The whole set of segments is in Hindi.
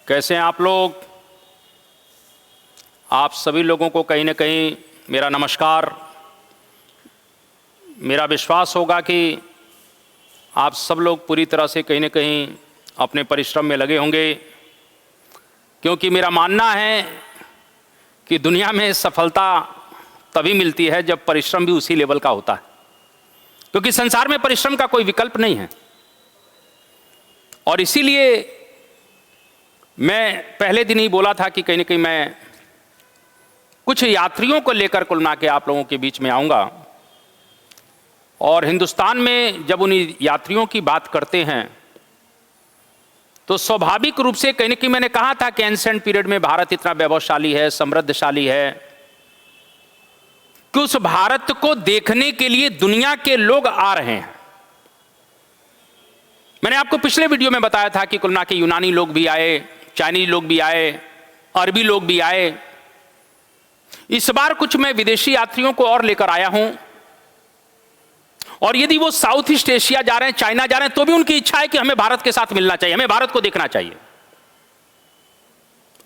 कैसे हैं आप लोग? आप सभी लोगों को कहीं ना कहीं मेरा नमस्कार। मेरा विश्वास होगा कि आप सब लोग पूरी तरह से कहीं ना कहीं अपने परिश्रम में लगे होंगे, क्योंकि मेरा मानना है कि दुनिया में सफलता तभी मिलती है जब परिश्रम भी उसी लेवल का होता है, क्योंकि संसार में परिश्रम का कोई विकल्प नहीं है। और इसीलिए मैं पहले दिन ही बोला था कि कहीं ना कहीं मैं कुछ यात्रियों को लेकर कुल मिला के आप लोगों के बीच में आऊँगा। और हिंदुस्तान में जब उन यात्रियों की बात करते हैं तो स्वाभाविक रूप से कहीं ना कहीं मैंने कहा था कि एंशिएंट पीरियड में भारत इतना वैभवशाली है, समृद्धशाली है कि उस भारत को देखने के लिए दुनिया के लोग आ रहे हैं। मैंने आपको पिछले वीडियो में बताया था कि कुल मिला के यूनानी लोग भी आए, चाइनीज लोग भी आए, अरबी लोग भी आए। इस बार कुछ मैं विदेशी यात्रियों को और लेकर आया हूं, और यदि वो साउथ ईस्ट एशिया जा रहे हैं, चाइना जा रहे हैं, तो भी उनकी इच्छा है कि हमें भारत के साथ मिलना चाहिए, हमें भारत को देखना चाहिए।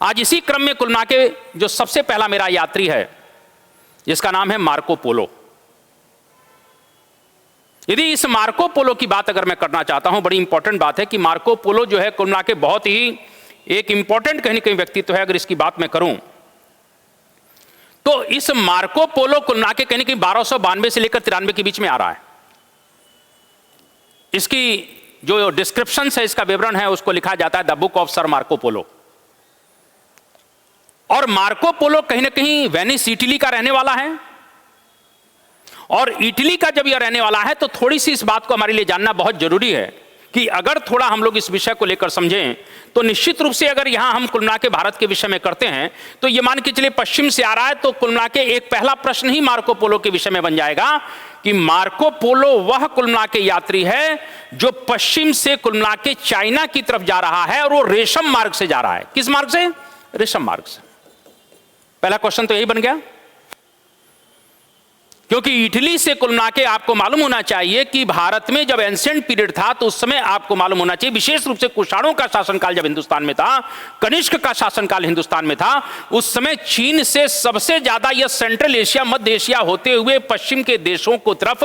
आज इसी क्रम में कुल मिला के जो सबसे पहला मेरा यात्री है, जिसका नाम है मार्को पोलो। यदि इस मार्को पोलो की बात अगर मैं करना चाहता हूं, बड़ी इंपॉर्टेंट बात है कि मार्को पोलो जो है कुल मिला के बहुत ही एक इंपॉर्टेंट कहीं ना कहीं व्यक्तित्व है। अगर इसकी बात मैं करूं तो इस मार्को पोलो कुल मिला के कहीं ना कहीं 1292 से लेकर 93 के बीच में आ रहा है। इसकी जो डिस्क्रिप्शन है, इसका विवरण है, उसको लिखा जाता है the book of sir Marco Polo. और मार्को पोलो कहीं ना कहीं वेनिस इटली का रहने वाला है, और इटली का जब यह रहने वाला है तो थोड़ी सी इस बात को हमारे लिए जानना बहुत जरूरी है कि अगर थोड़ा हम लोग इस विषय को लेकर समझें तो निश्चित रूप से अगर यहां हम कुल मिला के भारत के विषय में करते हैं तो ये मान के चलिए पश्चिम से आ रहा है, तो कुल मिला के एक पहला प्रश्न ही मार्को पोलो के विषय में बन जाएगा कि मार्को पोलो वह कुल मिला के यात्री है जो पश्चिम से कुल मिला के चाइना की तरफ जा रहा है, और वो रेशम मार्ग से जा रहा है। किस मार्ग से? रेशम मार्ग से। पहला क्वेश्चन तो यही बन गया, क्योंकि इटली से कुल मिला के आपको मालूम होना चाहिए कि भारत में जब एंशिएंट पीरियड था तो उस समय आपको मालूम होना चाहिए, विशेष रूप से कुषाणों का शासनकाल जब हिंदुस्तान में था, कनिष्क का शासनकाल हिंदुस्तान में था, उस समय चीन से सबसे ज्यादा यह सेंट्रल एशिया, मध्य एशिया होते हुए पश्चिम के देशों को तरफ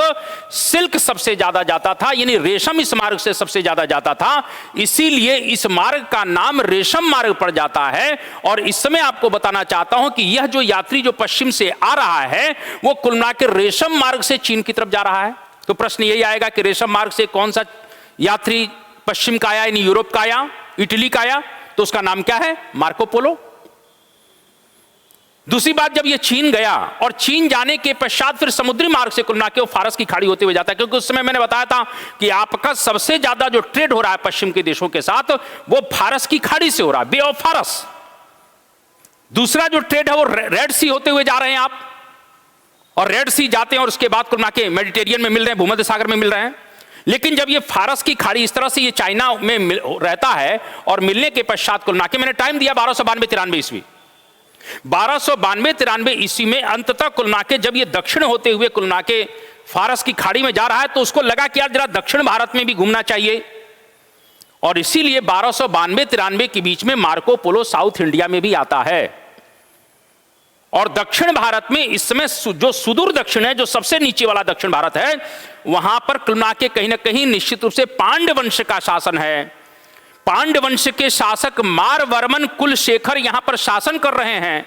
सिल्क सबसे ज्यादा जाता था, यानी रेशम इस मार्ग से सबसे ज्यादा जाता था। इसीलिए इस मार्ग का नाम रेशम मार्ग पड़ जाता है। और इस समय आपको बताना चाहता हूं कि यह जो यात्री जो पश्चिम से आ रहा है वो कुल मिला के रेशम मार्ग से चीन की तरफ जा रहा है। तो प्रश्न यही आएगा कि रेशम मार्ग से कौन सा यात्री पश्चिम का आया, यानी यूरोप का आया, इटली का आया, तो उसका नाम क्या है? Marco Polo. दूसरी बात, जब ये चीन गया और चीन जाने के पश्चात फिर समुद्री मार्ग से कुल मिला के वो फारस की खाड़ी होते हुए जाता है, क्योंकि उस समय मैंने बताया था कि आपका सबसे ज्यादा जो ट्रेड हो रहा है पश्चिम के देशों के साथ वो फारस की खाड़ी से हो रहा है, बे ऑफ फारस। दूसरा जो ट्रेड है वो रेड सी होते हुए जा रहे हैं आप, और रेड सी जाते हैं और उसके बाद कुल मिला के मेडिटेरियन में मिल रहे हैं, भूमध्य सागर में मिल रहे हैं। लेकिन जब ये फारस की खाड़ी इस तरह से ये चाइना में रहता है, और मिलने के पश्चात कुल मिला के मैंने टाइम दिया 1292-93 ईस्वी, 1292-93 ईस्वी में अंततः कुल मिला के जब ये दक्षिण होते हुए कुल मिला के फारस की खाड़ी में जा रहा है तो उसको लगा कि यार जरा दक्षिण भारत में भी घूमना चाहिए, और इसीलिए 1292-93 के बीच में मार्को पोलो साउथ इंडिया में भी आता है। और दक्षिण भारत में इस समय जो सुदूर दक्षिण है, जो सबसे नीचे वाला दक्षिण भारत है, वहां पर कुल मिला के कहीं ना कहीं निश्चित रूप से पांड्य वंश का शासन है। पांड्य वंश के शासक मारवर्मन कुलशेखर यहां पर शासन कर रहे हैं।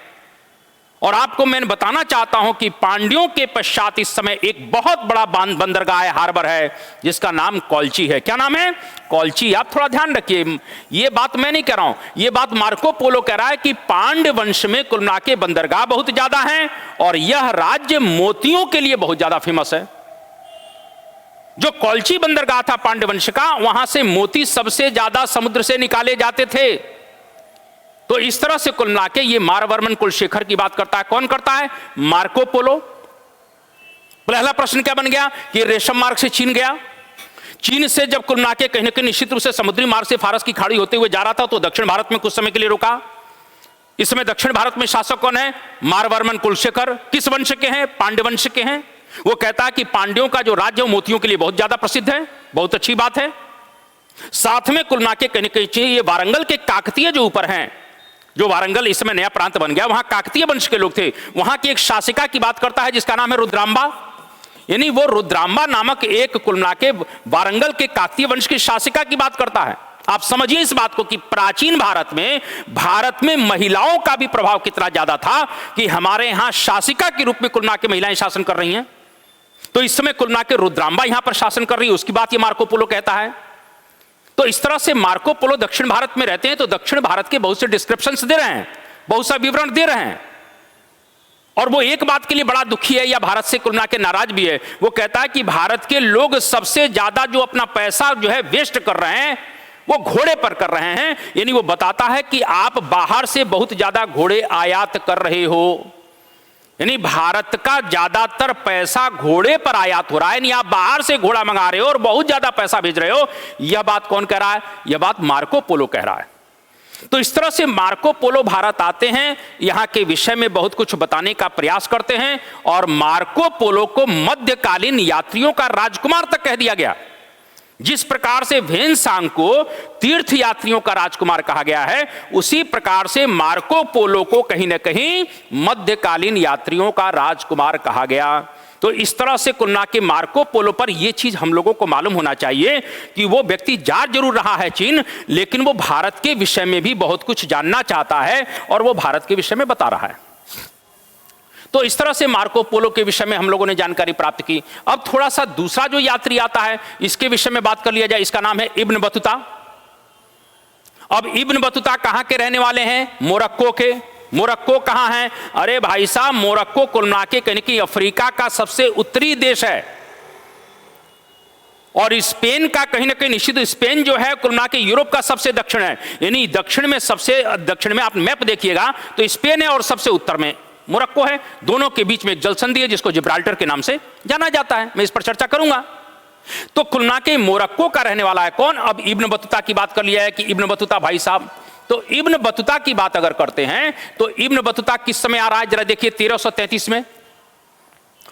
और आपको मैं बताना चाहता हूं कि पांड्यों के पश्चात इस समय एक बहुत बड़ा बंदरगाह है, हार्बर है, जिसका नाम कॉल्ची है। क्या नाम है? कॉल्ची। आप थोड़ा ध्यान रखिए, ये बात मैं नहीं कह रहा हूं, ये बात मार्को पोलो कह रहा है कि पांड्य वंश में कुल मिला के बंदरगाह बहुत ज्यादा है, और यह राज्य मोतियों के लिए बहुत ज्यादा फेमस है। जो कॉल्ची बंदरगाह था पांड्य वंश का, वहां से मोती सबसे ज्यादा समुद्र से निकाले जाते थे। तो इस तरह से कुल मिला के ये मारवर्मन कुलशेखर की बात करता है। कौन करता है? Marco Polo. पहला प्रश्न क्या बन गया कि रेशम मार्ग से चीन गया। चीन से जब कुल मिला के कहीं ना कहीं निश्चित रूप से समुद्री मार्ग से फारस की खाड़ी होते हुए जा रहा था तो दक्षिण भारत में कुछ समय के लिए रुका। इस समय दक्षिण भारत में शासक कौन है? मारवर्मन कुलशेखर। किस वंश के हैं? पांड्य वंश के हैं। वो कहता है कि पांड्यों का जो राज्य है मोतियों के लिए बहुत ज्यादा प्रसिद्ध है। बहुत अच्छी बात है। साथ में कुल मिला के कहीं कहीं ये वारंगल के काकतीय जो ऊपर हैं, जो वारंगल इस समय नया प्रांत बन गया, वहां काकतीय वंश के लोग थे। वहां की एक शासिका की बात करता है जिसका नाम है रुद्रांबा। यानी वो रुद्रांबा नामक एक कुल मिला के वारंगल के काकतीय वंश की शासिका की बात करता है। आप समझिए इस बात को कि प्राचीन भारत में महिलाओं का भी प्रभाव कितना ज्यादा था कि हमारे यहां शासिका के रूप में कुल मिला के महिलाएं शासन कर रही हैं। तो इस समय कुल मिला के रुद्रांबा यहां पर शासन कर रही है, उसकी बात ये मार्को पोलो कहता है। तो इस तरह से मार्को पोलो दक्षिण भारत में रहते हैं, तो दक्षिण भारत के बहुत से डिस्क्रिप्शंस दे रहे हैं, बहुत सा विवरण दे रहे हैं। और वो एक बात के लिए बड़ा दुखी है या भारत से कुल मिला के नाराज भी है। वो कहता है कि भारत के लोग सबसे ज्यादा जो अपना पैसा जो है वेस्ट कर रहे हैं वो घोड़े पर कर रहे हैं। यानी वो बताता है कि आप बाहर से बहुत ज्यादा घोड़े आयात कर रहे हो, यानी भारत का ज्यादातर पैसा घोड़े पर आयात हो रहा है। यानी आप बाहर से घोड़ा मंगा रहे हो और बहुत ज्यादा पैसा भेज रहे हो। यह बात कौन कह रहा है? यह बात मार्को पोलो कह रहा है। तो इस तरह से मार्को पोलो भारत आते हैं, यहां के विषय में बहुत कुछ बताने का प्रयास करते हैं। और मार्को पोलो को मध्यकालीन यात्रियों का राजकुमार तक कह दिया गया। जिस प्रकार से वेन्सांग को तीर्थ यात्रियों का राजकुमार कहा गया है, उसी प्रकार से मार्को पोलो को कहीं ना कहीं मध्यकालीन यात्रियों का राजकुमार कहा गया। तो इस तरह से कुल मिला के मार्को पोलो पर यह चीज हम लोगों को मालूम होना चाहिए कि वो व्यक्ति जा जरूर रहा है चीन, लेकिन वो भारत के विषय में भी बहुत कुछ जानना चाहता है और वो भारत के विषय में बता रहा है। तो इस तरह से मार्को पोलो के विषय में हम लोगों ने जानकारी प्राप्त की। अब थोड़ा सा दूसरा जो यात्री आता है इसके विषय में बात कर लिया जाए। इसका नाम है इब्न बतूता। अब इब्न बतूता कहां के रहने वाले हैं? मोरक्को के। मोरक्को कहां है? अरे भाई साहब, मोरक्को कुल मिला के कहीं कि अफ्रीका का सबसे उत्तरी देश है। और स्पेन का कहीं ना कहीं निश्चित, स्पेन जो है कुल मिला के यूरोप का सबसे दक्षिण है। यानी दक्षिण में, सबसे दक्षिण में आप मैप देखिएगा तो स्पेन है और सबसे उत्तर में मोरक्को है। दोनों के बीच में एक जलसंधि है जिसको जिब्राल्टर के नाम से जाना जाता है। मैं इस पर चर्चा करूंगा। तो कुल मिला के मोरक्को का रहने वाला है कौन? अब इब्न बतूता की बात कर लिया है कि इब्न बतूता भाई साहब, तो इब्न बतूता की बात अगर करते हैं तो इब्न बतूता किस समय आ रहा है? जरा देखिए 1333 में।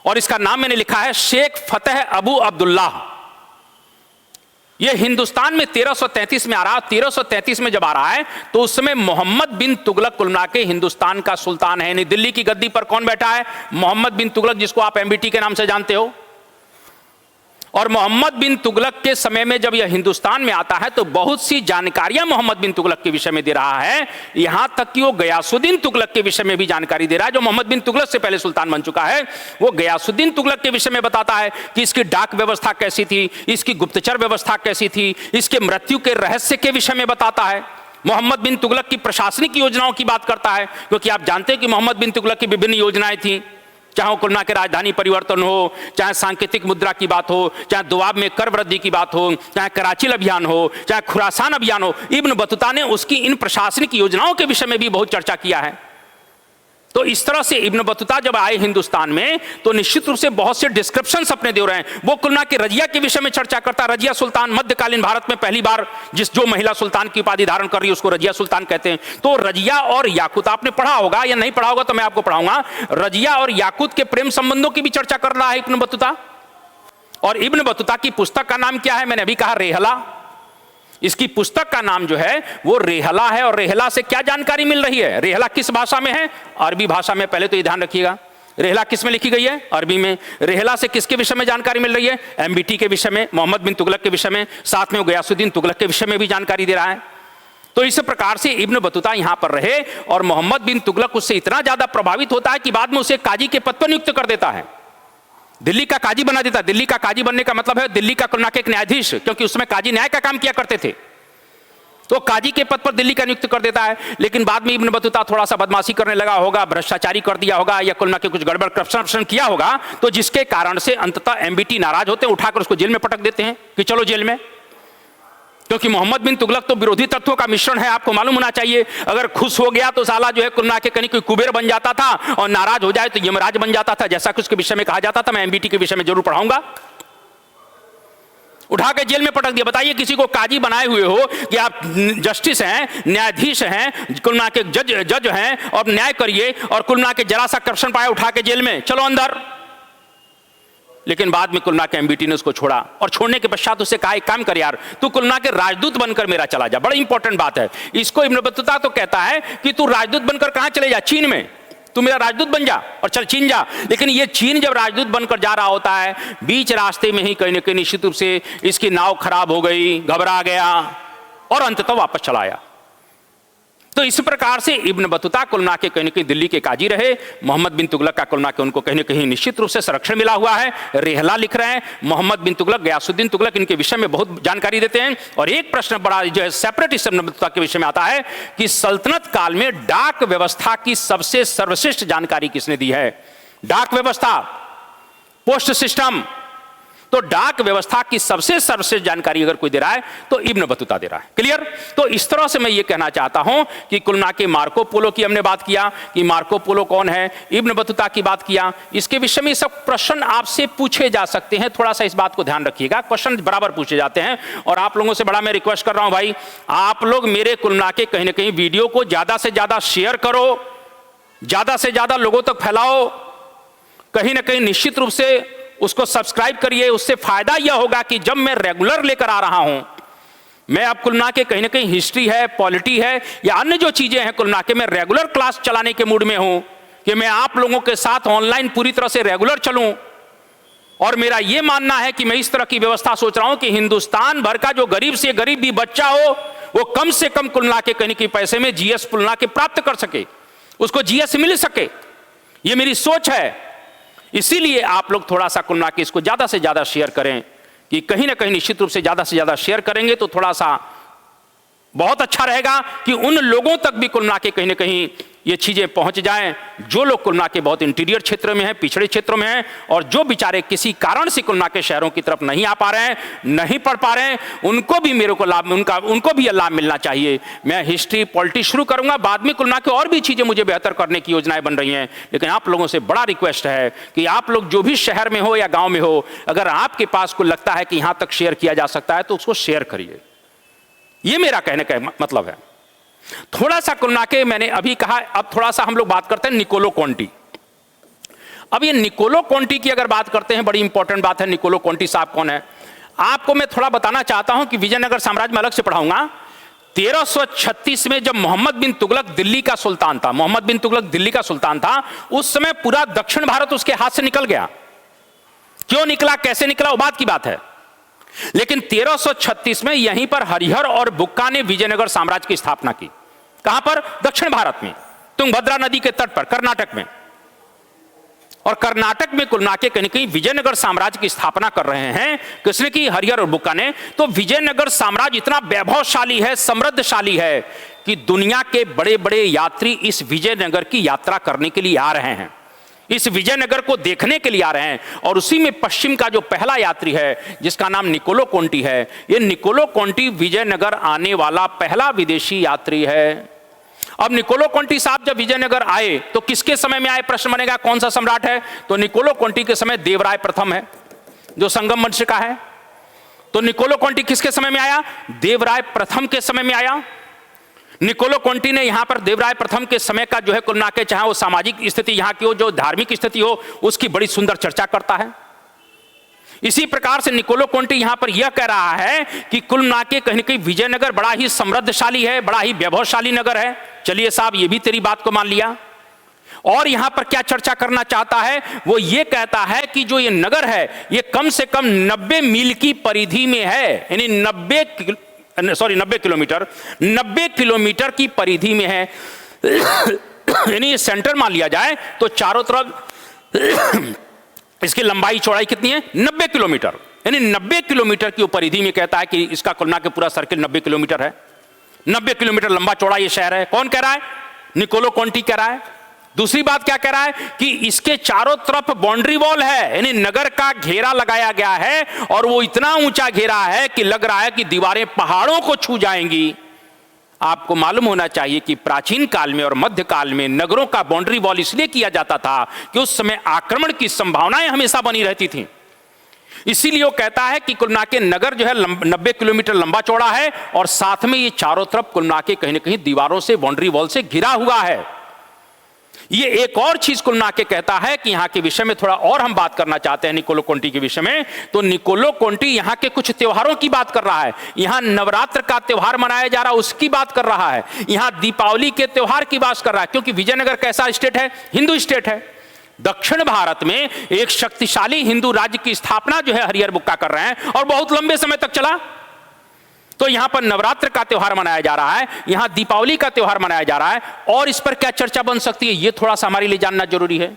और इसका नाम मैंने लिखा है शेख फतेह अबू अब्दुल्लाह। यह हिंदुस्तान में 1333 में आ रहा है। 1333 में जब आ रहा है तो उस समय मोहम्मद बिन तुगलक कुल मिला के हिंदुस्तान का सुल्तान है। नहीं, दिल्ली की गद्दी पर कौन बैठा है? मोहम्मद बिन तुगलक, जिसको आप एमबीटी के नाम से जानते हो। और मोहम्मद बिन तुगलक के समय में जब यह हिंदुस्तान में आता है तो बहुत सी जानकारियां मोहम्मद बिन तुगलक के विषय में दे रहा है। यहां तक कि वो गयासुद्दीन तुगलक के विषय में भी जानकारी दे रहा है, जो मोहम्मद बिन तुगलक से पहले सुल्तान बन चुका है। वो गयासुद्दीन तुगलक के विषय में बताता है कि इसकी डाक व्यवस्था कैसी थी, इसकी गुप्तचर व्यवस्था कैसी थी, इसके मृत्यु के रहस्य के विषय में बताता है। मोहम्मद बिन तुगलक की प्रशासनिक योजनाओं की बात करता है, क्योंकि आप जानते हैं कि मोहम्मद बिन तुगलक की विभिन्न योजनाएं थी, चाहे वो कुल मिला के राजधानी परिवर्तन हो, चाहे सांकेतिक मुद्रा की बात हो, चाहे दुआब में कर वृद्धि की बात हो, चाहे कराची अभियान हो, चाहे खुरासान अभियान हो। इब्न बतूता ने उसकी इन प्रशासनिक योजनाओं के विषय में भी बहुत चर्चा किया है। तो इस तरह से इब्न बतूता जब आए हिंदुस्तान में तो निश्चित रूप से बहुत से डिस्क्रिप्शंस अपने दे रहे हैं। वो कुल मिला के रजिया के विषय में चर्चा करता है। रजिया सुल्तान मध्यकालीन भारत में पहली बार जो महिला सुल्तान की उपाधि धारण कर रही है उसको रजिया सुल्तान कहते हैं। तो रजिया और याकूत आपने पढ़ा होगा या नहीं पढ़ा होगा तो मैं आपको पढ़ाऊंगा। रजिया और याकूत के प्रेम संबंधों की भी चर्चा कर रहा है इब्न बतूता। और इब्न बतूता की पुस्तक का नाम क्या है? मैंने अभी कहा रेहला। इसकी पुस्तक का नाम जो है वो रेहला है। और रेहला से क्या जानकारी मिल रही है? रेहला किस भाषा में है? अरबी भाषा में। पहले तो ये ध्यान रखिएगा, रेहला किस में लिखी गई है? अरबी में। रेहला से किसके विषय में जानकारी मिल रही है? एमबीटी के विषय में, मोहम्मद बिन तुगलक के विषय में, साथ में वो गयासुद्दीन तुगलक के विषय में भी जानकारी दे रहा है। तो इस प्रकार से इब्न बतूता यहां पर रहे और मोहम्मद बिन तुगलक उससे इतना ज्यादा प्रभावित होता है कि बाद में उसे काजी के पद पर नियुक्त कर देता है, दिल्ली का काजी बना देता है। दिल्ली का काजी बनने का मतलब है दिल्ली का कुल मिला के एक न्यायाधीश, क्योंकि उसमें काजी न्याय का काम किया करते थे। तो काजी के पद पर दिल्ली का नियुक्त कर देता है। लेकिन बाद में इब्न बतूता थोड़ा सा बदमाशी करने लगा होगा, भ्रष्टाचारी कर दिया होगा या कुल मिला के कुछ गड़बड़ करप्शन किया होगा, तो जिसके कारण से अंततः एमबीटी नाराज होते हैं, उठाकर उसको जेल में पटक देते हैं कि चलो जेल में। क्योंकि मोहम्मद बिन तुगलक तो विरोधी तत्वों का मिश्रण है, आपको मालूम होना चाहिए। अगर खुश हो गया तो साला जो है कुल मिला के कहीं कोई कुबेर बन जाता था, और नाराज हो जाए तो यमराज बन जाता था, जैसा कुछ के विषय में कहा जाता था। मैं एमबीटी के विषय में जरूर पढ़ाऊंगा। उठा के जेल में पटक दिया। बताइए किसी को काजी बनाए हुए हो कि आप जस्टिस हैं, न्यायाधीश हैं, कुल मिला के जज हैं और न्याय करिए, और कुल मिला के जरा सा करप्शन पाया उठा के जेल में, चलो अंदर। लेकिन बाद में कुल के एमबीटी ने उसको छोड़ा, और छोड़ने के पश्चात उसे कहा एक काम कर यार, तू कुल के राजदूत बनकर मेरा चला जा। बड़ा इंपॉर्टेंट बात है। इसको इब्न बतूता तो कहता है कि तू राजदूत बनकर कहां चले जा, चीन में, तू मेरा राजदूत बन जा और चल चीन जा। लेकिन ये चीन जब राजदूत बनकर जा रहा होता है, बीच रास्ते में ही कहीं ना कहीं निश्चित रूप से इसकी नाव खराब हो गई, घबरा गया और अंततः वापस चला आया। तो इस प्रकार से इब्न बतूता कुल के कहीं ना कहीं दिल्ली के काजी रहे। मोहम्मद बिन तुगलक का कुल के उनको कहीं ना कहीं निश्चित रूप से संरक्षण मिला हुआ है। रेहला लिख रहे हैं, मोहम्मद बिन तुगलक, गयासुद्दीन तुगलक इनके विषय में बहुत जानकारी देते हैं। और एक प्रश्न बड़ा जो है सेपरेट इस इब्न बतूता के विषय में आता है कि सल्तनत काल में डाक व्यवस्था की सबसे सर्वश्रेष्ठ जानकारी किसने दी है। डाक व्यवस्था, पोस्ट सिस्टम, तो डाक व्यवस्था की सबसे सर्वश्रेष्ठ जानकारी अगर कोई दे रहा है तो इब्न बतूता दे रहा है। क्लियर। तो इस तरह से मैं ये कहना चाहता हूं कि कुल के मार्को पोलो की हमने बात किया कि मार्को पोलो कौन है, इब्न बतूता की बात किया। इसके विषय में सब प्रश्न आपसे पूछे जा सकते हैं, थोड़ा सा इस बात को ध्यान रखिएगा, क्वेश्चन बराबर पूछे जाते हैं। और आप लोगों से बड़ा मैं रिक्वेस्ट कर रहा हूं भाई, आप लोग मेरे कुल के कहीं ना कहीं वीडियो को ज्यादा से ज्यादा शेयर करो, ज्यादा से ज्यादा लोगों तक फैलाओ, कहीं ना कहीं निश्चित रूप से उसको सब्सक्राइब करिए। उससे फायदा यह होगा कि जब मैं रेगुलर लेकर आ रहा हूं, मैं अब कुल के कहीं ना कहीं हिस्ट्री है, पॉलिटी है या अन्य जो चीजें हैं कुल के, मैं रेगुलर क्लास चलाने के मूड में हूं कि मैं आप लोगों के साथ ऑनलाइन पूरी तरह से रेगुलर चलूं। और मेरा यह मानना है कि मैं इस तरह की व्यवस्था सोच रहा हूं कि हिंदुस्तान भर का जो गरीब से गरीब भी बच्चा हो, वो कम से कम कुल के कहीं के पैसे में जीएस कुल के प्राप्त कर सके, उसको जीएस मिल सके। यह मेरी सोच है। इसीलिए आप लोग थोड़ा सा कुल के इसको ज्यादा से ज्यादा शेयर करें, कि कहीं ना कहीं निश्चित रूप से ज्यादा शेयर करेंगे तो थोड़ा सा बहुत अच्छा रहेगा कि उन लोगों तक भी कुल के कहीं ना कहीं ये चीजें पहुंच जाएं जो लोग कुल के बहुत इंटीरियर क्षेत्र में हैं, पिछड़े क्षेत्रों में हैं, और जो बेचारे किसी कारण से कुल के शहरों की तरफ नहीं आ पा रहे हैं, नहीं पढ़ पा रहे हैं, उनको भी मेरे को लाभ, उनको भी लाभ मिलना चाहिए। मैं हिस्ट्री पॉलिटी शुरू करूंगा, बाद में कुल के और भी चीजें मुझे बेहतर करने की योजनाएं बन रही हैं। लेकिन आप लोगों से बड़ा रिक्वेस्ट है कि आप लोग जो भी शहर में हो या गाँव में हो, अगर आपके पास को लगता है कि यहां तक शेयर किया जा सकता है तो उसको शेयर करिए। ये मेरा कहने का मतलब है। थोड़ा सा कुल के मैंने अभी कहा, अब थोड़ा सा हम लोग बात करते हैं निकोलो कॉन्टी। अब ये निकोलो कॉन्टी की अगर बात करते हैं, बड़ी इंपॉर्टेंट बात है। निकोलो कॉन्टी साहब कौन है, आपको मैं थोड़ा बताना चाहता हूं कि विजयनगर साम्राज्य में अलग से पढ़ाऊंगा। 1336 में जब मोहम्मद बिन तुगलक दिल्ली का सुल्तान था, मोहम्मद बिन तुगलक दिल्ली का सुल्तान था, उस समय पूरा दक्षिण भारत उसके हाथ से निकल गया। क्यों निकला, कैसे निकला, वो बात की बात है। लेकिन 1336 में यहीं पर हरिहर और बुक्का ने विजयनगर साम्राज्य की स्थापना की। कहां पर, दक्षिण भारत में, तुंगभद्रा नदी के तट पर, कर्नाटक में। और कर्नाटक में कुल के कहीं कहीं विजयनगर साम्राज्य की स्थापना कर रहे हैं। किसने की, हरिहर और बुक्का ने। तो विजयनगर साम्राज्य इतना वैभवशाली है, समृद्धशाली है कि दुनिया के बड़े बड़े यात्री इस विजयनगर की यात्रा करने के लिए आ रहे हैं, इस विजयनगर को देखने के लिए आ रहे हैं। और उसी में पश्चिम का जो पहला यात्री है जिसका नाम निकोलो कॉन्टी है, ये निकोलो कॉन्टी विजयनगर आने वाला पहला विदेशी यात्री है। अब निकोलो कॉन्टी साहब जब विजयनगर आए तो किसके समय में आए, प्रश्न बनेगा, कौन सा सम्राट है। तो निकोलो कॉन्टी के समय देवराय प्रथम है जो संगम वंश का है। तो निकोलो कॉन्टी किसके समय में आया, देवराय प्रथम के समय में आया। निकोलो कॉन्टी ने यहां पर देवराय प्रथम के समय का जो है कुल के, चाहे वो सामाजिक स्थिति यहां की हो, जो धार्मिक स्थिति हो, उसकी बड़ी सुंदर चर्चा करता है। इसी प्रकार से निकोलो कॉन्टी यहां पर यह कह रहा है कि कुल के कहीं कहीं विजयनगर बड़ा ही समृद्धशाली है, बड़ा ही वैभवशाली नगर है। चलिए साहब, ये भी तेरी बात को मान लिया। और यहां पर क्या चर्चा करना चाहता है, वो ये कहता है कि जो ये नगर है ये कम से कम 90 मील की परिधि में है, यानी 90 किलोमीटर की परिधि में है। यानी ये सेंटर मान लिया जाए तो चारों तरफ इसकी लंबाई चौड़ाई कितनी है, 90 किलोमीटर। यानी 90 किलोमीटर की परिधि में कहता है कि इसका कुल के पूरा सर्किल 90 किलोमीटर है। 90 किलोमीटर लंबा चौड़ा ये शहर है। कौन कह रहा है, निकोलो कॉन्टी कह रहा है। दूसरी बात क्या कह रहा है कि इसके चारों तरफ बाउंड्री वॉल है, यानी नगर का घेरा लगाया गया है, और वो इतना ऊंचा घेरा है कि लग रहा है कि दीवारें पहाड़ों को छू जाएंगी। आपको मालूम होना चाहिए कि प्राचीन काल में और मध्य काल में नगरों का बाउंड्री वॉल इसलिए किया जाता था कि उस समय आक्रमण की संभावनाएं हमेशा बनी रहती थी। इसीलिए वो कहता है कि कुल के नगर जो है 90 किलोमीटर लंबा चौड़ा है, और साथ में ये चारों तरफ कुल के कहीं ना कहीं दीवारों से, बाउंड्री वॉल से घिरा हुआ है। ये एक और चीज कुल मिला के कहता है कि यहां के विषय में थोड़ा और हम बात करना चाहते हैं निकोलो कोंटी के विषय में। तो निकोलो कोंटी यहां के कुछ त्योहारों की बात कर रहा है, यहां नवरात्र का त्योहार मनाया जा रहा है उसकी बात कर रहा है, यहां दीपावली के त्योहार की बात कर रहा है, क्योंकि विजयनगर कैसा स्टेट है? हिंदू स्टेट है। दक्षिण भारत में एक शक्तिशाली हिंदू राज्य की स्थापना जो है हरिहर बुक्का कर रहे हैं और बहुत लंबे समय तक चला। तो यहां पर नवरात्र का त्योहार मनाया जा रहा है, यहां दीपावली का त्योहार मनाया जा रहा है, और इस पर क्या चर्चा बन सकती है, यह थोड़ा सा हमारे लिए जानना जरूरी है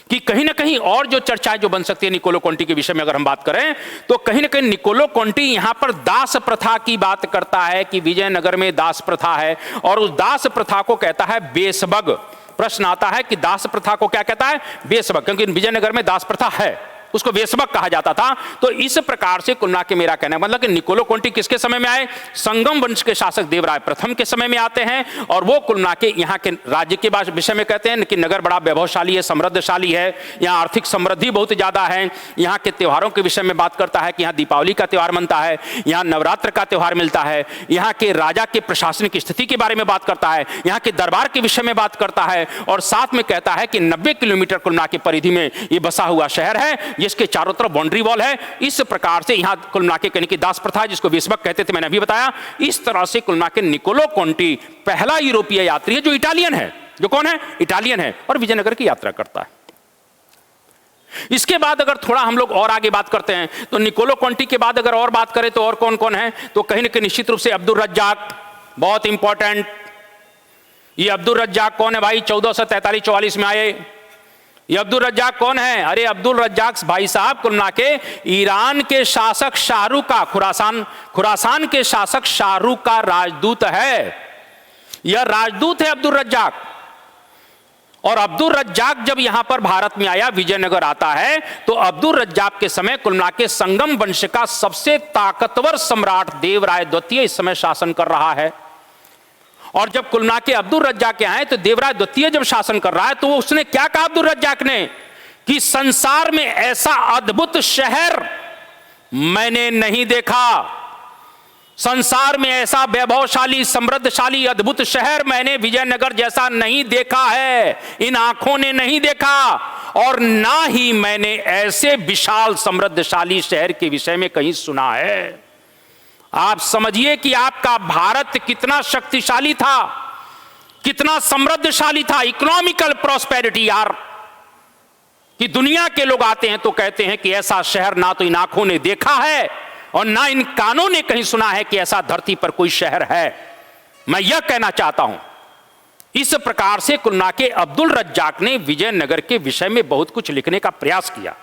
कि कहीं ना कहीं और जो चर्चाएं जो बन सकती है निकोलो कोंटी के विषय में अगर हम बात करें तो कहीं ना कहीं निकोलो कोंटी यहां पर दास प्रथा की बात करता है कि विजयनगर में दास प्रथा है, और उस दास प्रथा को कहता है बेसबग। प्रश्न आता है कि दास प्रथा को क्या कहता है? बेसबग, क्योंकि विजयनगर में दास प्रथा है, उसको वेसबक कहा जाता था। तो इस प्रकार से कुल मिला के मेरा कहना मतलब कि निकोलो कोंटी किसके समय में आए? संगम वंश के शासक देवराय प्रथम के समय में आते हैं, और वो कुल मिला के यहाँ के राज्य के विषय में कहते हैं कि नगर बड़ा वैभवशाली है, समृद्धशाली है, यहाँ आर्थिक समृद्धि बहुत ज्यादा है। यहाँ के त्योहारों के विषय में बात करता है कि यहाँ दीपावली का त्योहार मनता है, यहाँ नवरात्र का त्योहार मिलता है, यहाँ के राजा के प्रशासनिक स्थिति के बारे में बात करता है, यहाँ के दरबार के विषय में बात करता है, और साथ में कहता है कि 90 किलोमीटर कुल मिला के परिधि में ये बसा हुआ शहर है जिसके चारों तरफ बाउंड्री वॉल है। इस प्रकार से यहां कुल मिला के कहने की दास प्रथा जिसको वेसबक कहते थे, मैंने अभी बताया। इस तरह से कुल मिला के निकोलो कोंटी पहला यूरोपीय यात्री है जो इटालियन है। जो कौन है? इटालियन है, और विजयनगर की यात्रा करता है। इसके बाद अगर थोड़ा हम लोग और आगे बात करते हैं तो निकोलो कोंटी के बाद अगर और बात करें तो और कौन कौन है, तो कहीं ना कहीं निश्चित रूप से अब्दुल रज्जाक, बहुत इंपॉर्टेंट। ये अब्दुल रज्जाक कौन है भाई? 1443-44 में आए। ये अब्दुल रज्जाक कौन है? अरे अब्दुल रज्जाक भाई साहब कुल मिला के ईरान के शासक शाहरुख का, खुरासान के शासक शाहरुख का राजदूत है। यह राजदूत है अब्दुल रज्जाक। और अब्दुल रज्जाक जब यहां पर भारत में आया, विजयनगर आता है, तो अब्दुल रज्जाक के समय कुल मिला के संगम वंश का सबसे ताकतवर सम्राट देवराय द्वितीय इस समय शासन कर रहा है। और जब कुल मिला के अब्दुल रज्जाक आए तो देवराय द्वितीय जब शासन कर रहा है तो उसने क्या कहा अब्दुल रज्जाक ने कि संसार में ऐसा अद्भुत शहर मैंने नहीं देखा, संसार में ऐसा वैभवशाली समृद्धशाली अद्भुत शहर मैंने विजयनगर जैसा नहीं देखा है, इन आंखों ने नहीं देखा, और ना ही मैंने ऐसे विशाल समृद्धशाली शहर के विषय में कहीं सुना है। आप समझिए कि आपका भारत कितना शक्तिशाली था, कितना समृद्धशाली था, इकोनॉमिकल प्रॉस्पेरिटी यार, कि दुनिया के लोग आते हैं तो कहते हैं कि ऐसा शहर ना तो इन आंखों ने देखा है और ना इन कानों ने कहीं सुना है कि ऐसा धरती पर कोई शहर है। मैं यह कहना चाहता हूं, इस प्रकार से कुल मिला के अब्दुल रज्जाक ने विजयनगर के विषय में बहुत कुछ लिखने का प्रयास किया।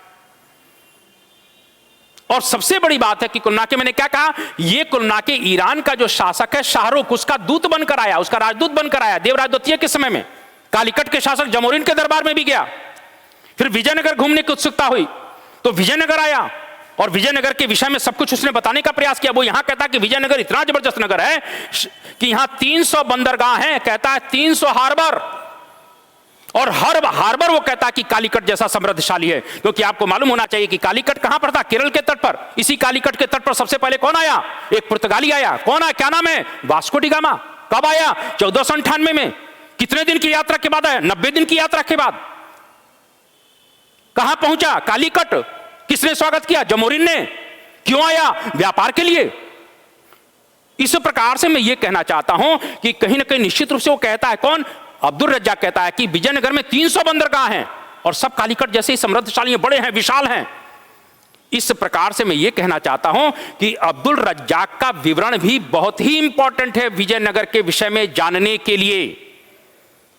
और सबसे बड़ी बात है कि कुल मिला के मैंने क्या कहा, यह कुल मिला के ईरान का जो शासक है शाहरुख, उसका दूत बनकर आया, उसका राजदूत बनकर आया देवराय द्वितीय के समय में। कालीकट के शासक जमोरिन के दरबार में भी गया, फिर विजयनगर घूमने की उत्सुकता हुई तो विजयनगर आया और विजयनगर के विषय में सब कुछ उसने बताने का प्रयास किया। वो यहां कहता है कि विजयनगर इतना जबरदस्त नगर है कि यहां 300 बंदरगाह हैं, कहता है 300 हार्बर, और हर हार्बर वो कहता है कि कालीकट जैसा समृद्धशाली है। क्योंकि आपको मालूम होना चाहिए कि कालीकट कहां पर था? केरल के तट पर। इसी कालीकट के तट पर सबसे पहले कौन आया? एक पुर्तगाली आया। कौन आया? क्या नाम है? Vasco D gamma. कब आया? 1498 में। कितने दिन की यात्रा के बाद आया? 90 दिन की यात्रा के बाद। कहां पहुंचा? कालीकट। किसने स्वागत किया? जमोरिन ने। क्यों आया? व्यापार के लिए। इस प्रकार से मैं यह कहना चाहता हूं कि कहीं ना कहीं निश्चित रूप से वो कहता है, कौन? अब्दुल रज्जाक कहता है कि विजयनगर में 300 बंदरगाह हैं और सब कालीकट जैसे ही समृद्धशाली, बड़े हैं, विशाल हैं। इस प्रकार से मैं यह कहना चाहता हूं कि अब्दुल रज्जाक का विवरण भी बहुत ही इंपॉर्टेंट है विजयनगर के विषय में जानने के लिए।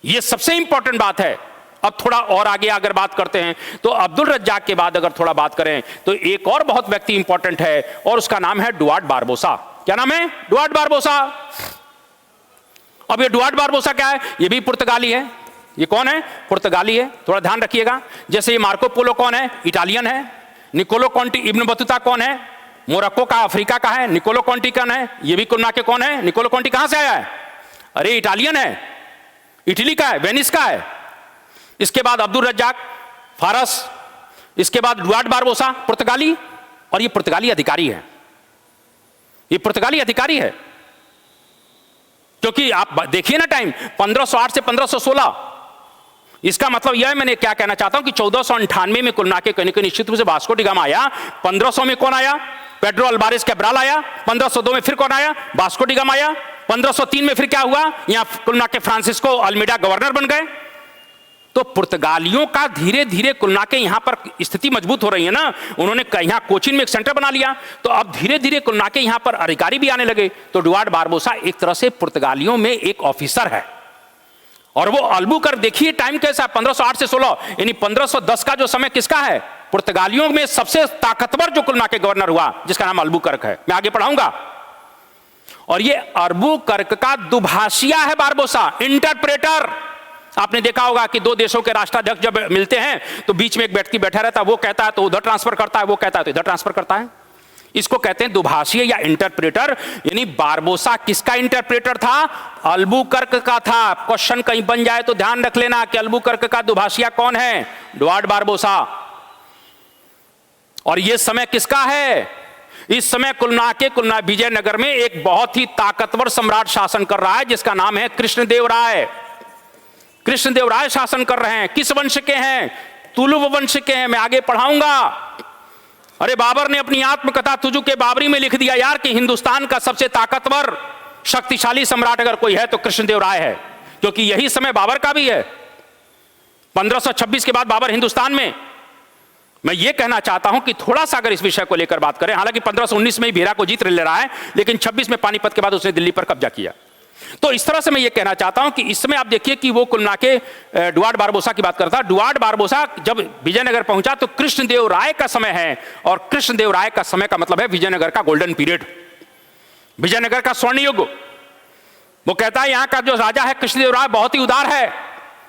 यह सबसे इंपॉर्टेंट बात है। अब थोड़ा और आगे अगर बात करते हैं तो अब्दुल रज्जाक के बाद अगर थोड़ा बात करें तो एक और बहुत व्यक्ति इंपॉर्टेंट है और उसका नाम है डुआर्ट बारबोसा। क्या नाम है? Duarte Barbosa. अब ये डुआर्ट बारबोसा क्या है? ये भी पुर्तगाली है। ये कौन है? पुर्तगाली है। थोड़ा ध्यान रखिएगा। जैसे ये मार्को पोलो कौन है? इटालियन है। निकोलो कोंटी इब्न बतूता कौन है? मोरक्को का, अफ्रीका का है। निकोलो कोंटी कौन है? ये भी कुल मिला के कौन है? निकोलो कोंटी कहां से आया है? अरे इटालियन है, इटली का है, वेनिस का है। इसके बाद अब्दुल रज्जाक फारस, इसके बाद डुआर्ट बारबोसा पुर्तगाली, और ये पुर्तगाली अधिकारी है। ये पुर्तगाली अधिकारी है क्योंकि आप देखिए ना टाइम 1508 से 1516, इसका मतलब यह है, मैंने क्या कहना चाहता हूं कि 1498 में कुल मिलाकर कहीं निश्चित रूप से वास्को डी गामा आया। 1500 में कौन आया? पेड्रो अल्वारेज कैब्राल आया। 1502 में फिर कौन आया? वास्को डी गामा आया। 1503 में फिर क्या हुआ? यहां कुल मिलाकर फ्रांसिस्को अल्मीडा गवर्नर बन गए। तो पुर्तगालियों का धीरे धीरे कुल मिलाकर यहां पर स्थिति मजबूत हो रही है ना। उन्होंने यहां कोचिन में एक सेंटर बना लिया, तो अब धीरे धीरे कुल मिलाकर यहां पर अधिकारी भी आने लगे। तो डुआर्ड बारबोसा एक तरह से पुर्तगालियों में एक ऑफिसर है। और वो अल्बुकर्क, देखिए टाइम कैसा, 1508 से 16, यानी 1510 का जो समय किसका है? पुर्तगालियों में सबसे ताकतवर जो कुल मिलाकर गवर्नर हुआ, जिसका नाम अल्बुकर्क है। मैं आगे पढ़ाऊंगा। और ये अल्बुकर्क का दुभाषिया है बारबोसा, इंटरप्रेटर। आपने देखा होगा कि दो देशों के राष्ट्राध्यक्ष जब मिलते हैं तो बीच में एक व्यक्ति बैठा रहता है, वो कहता है तो उधर ट्रांसफर करता है, वो कहता है तो इधर ट्रांसफर करता है। इसको कहते हैं दुभाषीय या इंटरप्रेटर। यानी बारबोसा किसका इंटरप्रेटर था? अल्बुकर्क का था। क्वेश्चन कहीं बन जाए तो ध्यान रख लेना कि अल्बुकर्क का दुभाषिया कौन है? डुआर्ड बारबोसा। और यह समय किसका है? इस समय कुल विजयनगर में एक बहुत ही ताकतवर सम्राट शासन कर रहा है, जिसका नाम है कृष्णदेवराय। कृष्णदेवराय शासन कर रहे हैं। किस वंश के हैं? तुलुव वंश के हैं। मैं आगे पढ़ाऊंगा। अरे बाबर ने अपनी आत्मकथा तुजु के बाबरी में लिख दिया यार कि हिंदुस्तान का सबसे ताकतवर शक्तिशाली सम्राट अगर कोई है तो कृष्णदेवराय है, क्योंकि यही समय बाबर का भी है। 1526 के बाद बाबर हिंदुस्तान में। मैं ये कहना चाहता हूं कि थोड़ा सा अगर इस विषय को लेकर बात करें, हालांकि 1519 में ही भेरा को जीत ले रहा है, लेकिन 26 में पानीपत के बाद उसने दिल्ली पर कब्जा किया। तो इस तरह से मैं ये कहना चाहता हूं कि इसमें आप देखिए कि वो कुल मिलाकर डुआर्ड बारबोसा की बात करता है। डुआर्ड बारबोसा जब विजयनगर पहुंचा तो कृष्णदेवराय का समय है, और कृष्णदेवराय का समय का मतलब है विजयनगर का गोल्डन पीरियड, विजयनगर का स्वर्ण युग। वो कहता है यहां का जो राजा है कृष्णदेवराय बहुत ही उदार है।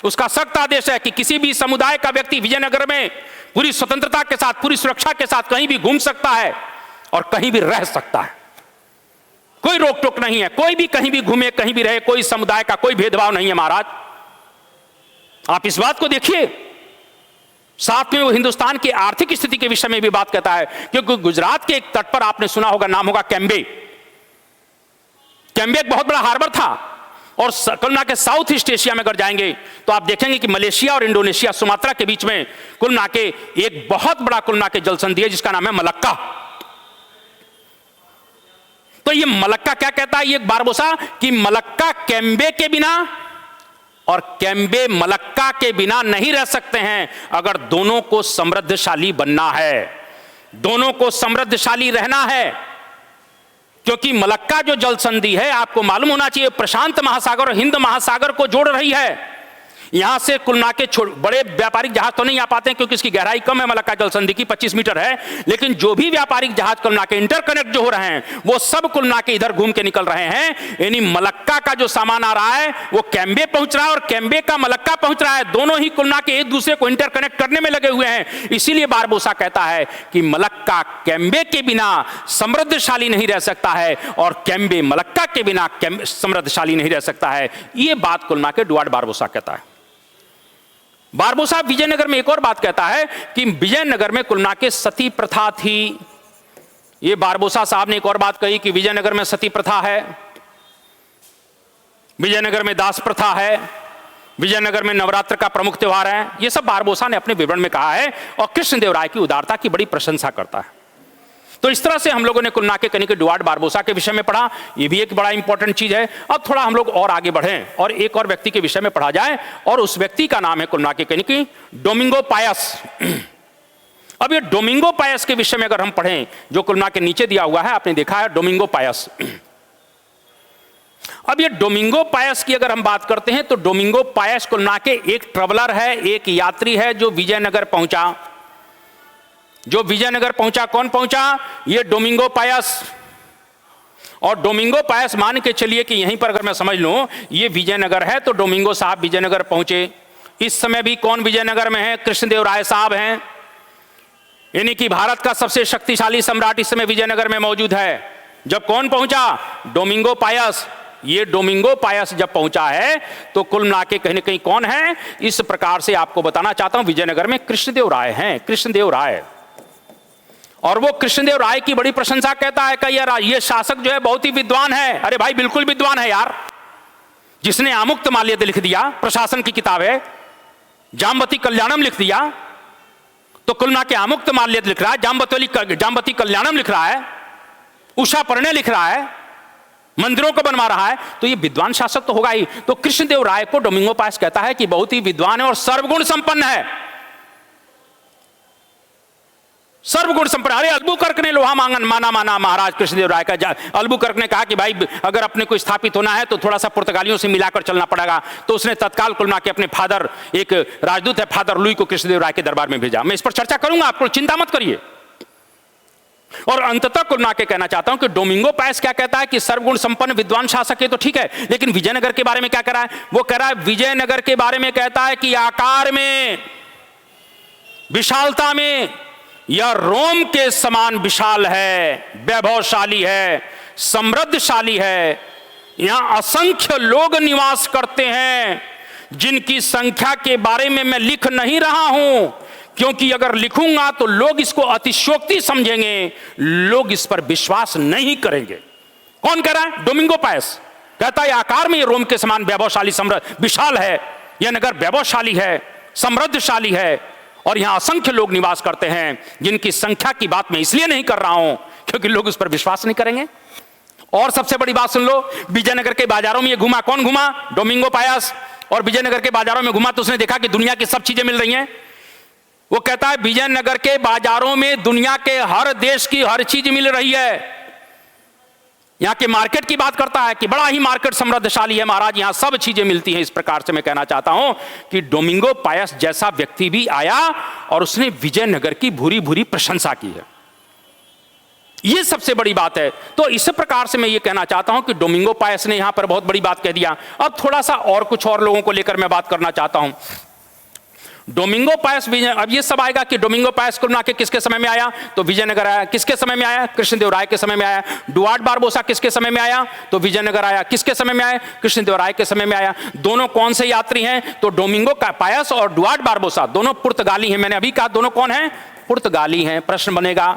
उसका सख्त आदेश है कि किसी भी समुदाय का व्यक्ति विजयनगर में पूरी स्वतंत्रता के साथ, पूरी सुरक्षा के साथ कहीं भी घूम सकता है और कहीं भी रह सकता है। कोई रोक टोक नहीं है, कोई भी कहीं भी घूमे, कहीं भी रहे, कोई समुदाय का कोई भेदभाव नहीं है महाराज। आप इस बात को देखिए। साथ में वो हिंदुस्तान की आर्थिक स्थिति के विषय में भी बात कहता है, क्योंकि गुजरात के एक तट पर आपने सुना होगा, नाम होगा कैम्बे। कैम्बे एक बहुत बड़ा हार्बर था। और कुल मिला के साउथ ईस्ट एशिया में अगर जाएंगे तो आप देखेंगे कि मलेशिया और इंडोनेशिया, सुमात्रा के बीच में कुल मिला के एक बहुत बड़ा कुल मिला के जलसंधि है, जिसका नाम है मलक्का। तो ये मलक्का क्या कहता है ये बारबोसा कि मलक्का कैम्बे के बिना और कैम्बे मलक्का के बिना नहीं रह सकते हैं। अगर दोनों को समृद्धशाली बनना है, दोनों को समृद्धशाली रहना है, क्योंकि मलक्का जो जल संधि है आपको मालूम होना चाहिए प्रशांत महासागर और हिंद महासागर को जोड़ रही है। यहां से कुल मिला के बड़े व्यापारिक जहाज तो नहीं आ पाते हैं, क्योंकि इसकी गहराई कम है, मलक्का जल संधि की 25 मीटर है। लेकिन जो भी व्यापारिक जहाज कुल मिला के इंटरकनेक्ट जो हो रहे हैं वो सब कुल मिला के इधर घूम के निकल रहे हैं। यानी मलक्का का जो सामान आ रहा है वो कैम्बे पहुंच रहा है और कैम्बे का मलक्का पहुंच रहा है। दोनों ही कुल मिला के एक दूसरे को इंटरकनेक्ट करने में लगे हुए हैं। इसीलिए बारबोसा कहता है कि मलक्का कैम्बे के बिना समृद्धशाली नहीं रह सकता है और कैम्बे मलक्का के बिना समृद्धशाली नहीं रह सकता है। ये बात कुल मिला के डुआर्ड बारबोसा कहता है। बारबोसा विजयनगर में एक और बात कहता है कि विजयनगर में कुल मिला के सती प्रथा थी। ये बारबोसा साहब ने एक और बात कही कि विजयनगर में सती प्रथा है, विजयनगर में दास प्रथा है, विजयनगर में नवरात्र का प्रमुख त्योहार है। ये सब बारबोसा ने अपने विवरण में कहा है और कृष्णदेवराय की उदारता की बड़ी प्रशंसा करता है। तो इस तरह से हम लोगों ने कुल मिला के कहीं डुआर्ड बारबोसा के विषय में पढ़ा। ये भी एक बड़ा इंपॉर्टेंट चीज है। अब थोड़ा हम लोग और आगे बढ़ें और एक और व्यक्ति के विषय में पढ़ा जाए, और उस व्यक्ति का नाम है कुल मिला के कहीं डोमिंगो पायस। अब ये डोमिंगो पायस के विषय में अगर हम पढ़ें, जो कुल मिला के नीचे दिया हुआ है, आपने देखा है डोमिंगो पायस। अब ये डोमिंगो पायस की अगर हम बात करते हैं तो डोमिंगो पायस कुल मिला के एक ट्रेवलर है, एक यात्री है जो विजयनगर पहुंचा। जो विजयनगर पहुंचा, कौन पहुंचा? ये डोमिंगो पायस। और डोमिंगो पायस मान के चलिए कि यहीं पर अगर मैं समझ लूं ये विजयनगर है, तो डोमिंगो साहब विजयनगर पहुंचे। इस समय भी कौन विजयनगर में है? कृष्णदेवराय साहब हैं। यानी कि भारत का सबसे शक्तिशाली सम्राट इस समय विजयनगर में मौजूद है। जब कौन पहुंचा? Domingo Paes. ये डोमिंगो पायस जब पहुंचा है तो कुल मिला के कहीं न कहीं कौन है? इस प्रकार से आपको बताना चाहता हूं, विजयनगर में कृष्णदेवराय हैं। कृष्णदेवराय, और वो कृष्णदेवराय की बड़ी प्रशंसा कहता है कि यार ये शासक जो है बहुत ही विद्वान है। अरे भाई बिल्कुल विद्वान है यार, जिसने आमुक्त माल्यद लिख दिया, प्रशासन की किताब है। जाम्बती कल्याणम लिख दिया तो कुल मिला के आमुक्त माल्यद लिख रहा है, जाम्बती कल्याणम लिख रहा है, उषा परिणय लिख रहा है, मंदिरों को बनवा रहा है, तो ये विद्वान शासक तो होगा ही। तो कृष्णदेव राय को डोमिंगो पायस कहता है कि बहुत ही विद्वान है और सर्वगुण संपन्न है, सर्वगुण संपन्न। अरे अल्बुकर्क ने लोहा माना महाराज कृष्णदेव राय का। अल्बुकर्क ने कहा कि भाई अगर अपने को स्थापित होना है तो थोड़ा सा पुर्तगालियों से मिलाकर चलना पड़ेगा, तो उसने तत्काल कुल मिला के अपने फादर, एक राजदूत है फादर लुई को कृष्णदेव राय के दरबार में भेजा। मैं इस पर चर्चा करूंगा, आपको चिंता मत करिए। और अंततः कुल मिला के कहना चाहता हूं कि डोमिंगो पायस क्या कहता है कि सर्वगुण संपन्न विद्वान शासक है, तो ठीक है, लेकिन विजयनगर के बारे में क्या कह रहा है? वो कह रहा है विजयनगर के बारे में कहता है कि आकार में, विशालता में यह रोम के समान विशाल है, वैभवशाली है, समृद्धशाली है। यहां असंख्य लोग निवास करते हैं, जिनकी संख्या के बारे में मैं लिख नहीं रहा हूं, क्योंकि अगर लिखूंगा तो लोग इसको अतिशयोक्ति समझेंगे, लोग इस पर विश्वास नहीं करेंगे। कौन कह रहा है? डोमिंगो पायस कहता है आकार में ये रोम के समान वैभवशाली, समृद्ध, विशाल है, यह नगर वैभवशाली है, समृद्धशाली है, और यहां असंख्य लोग निवास करते हैं, जिनकी संख्या की बात मैं इसलिए नहीं कर रहा हूं क्योंकि लोग उस पर विश्वास नहीं करेंगे। और सबसे बड़ी बात सुन लो, विजयनगर के बाजारों में ये घुमा, कौन घुमा? Domingo Paes. और विजयनगर के बाजारों में घुमा तो उसने देखा कि दुनिया की सब चीजें मिल रही हैं। वो कहता है विजयनगर के बाजारों में दुनिया के हर देश की हर चीज मिल रही है। यहां के मार्केट की बात करता है कि बड़ा ही मार्केट समृद्धशाली है महाराज, यहां सब चीजें मिलती हैं। इस प्रकार से मैं कहना चाहता हूं कि डोमिंगो पायस जैसा व्यक्ति भी आया और उसने विजयनगर की भूरी भूरी प्रशंसा की है, यह सबसे बड़ी बात है। तो इस प्रकार से मैं यह कहना चाहता हूं कि डोमिंगो पायस ने यहां पर बहुत बड़ी बात कह दिया। अब थोड़ा सा और कुछ और लोगों को लेकर मैं बात करना चाहता हूं। डोमिंगो पायस अब ये सब आएगा कि डोमिंगो पायस कुल मिला के किसके समय में आया? तो विजयनगर आया। किसके समय में आया? कृष्णदेव राय के समय में आया। डुआर्ट बारबोसा किसके समय में आया? तो विजयनगर आया। किसके समय में आया? कृष्णदेव राय के समय में आया। दोनों कौन से यात्री हैं? तो डोमिंगो पायस और डुआर्ट बारबोसा दोनों पुर्तगाली हैं। मैंने अभी कहा दोनों कौन हैं? पुर्तगाली हैं। प्रश्न बनेगा,